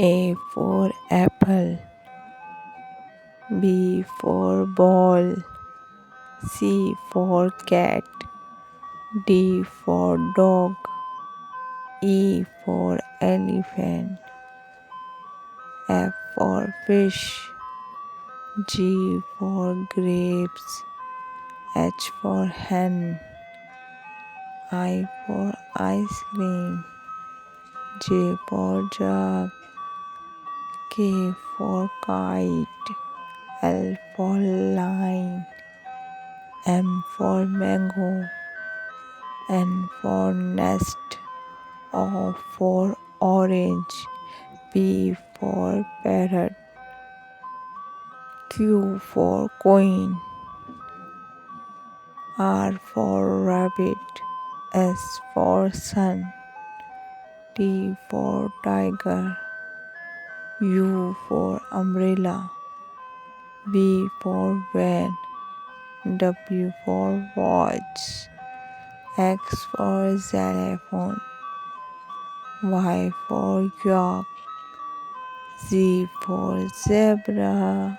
A for apple, B for ball, C for cat, D for dog, E for elephant, F for fish, G for grapes, H for hen, I for ice cream, J for jug, K for kite, L for line, M for mango, N for nest, O for orange, P for parrot, Q for coin, R for rabbit, S for sun, T for tiger, U for umbrella, V for van, W for watch, X for xylophone, Y for yak, Z for zebra.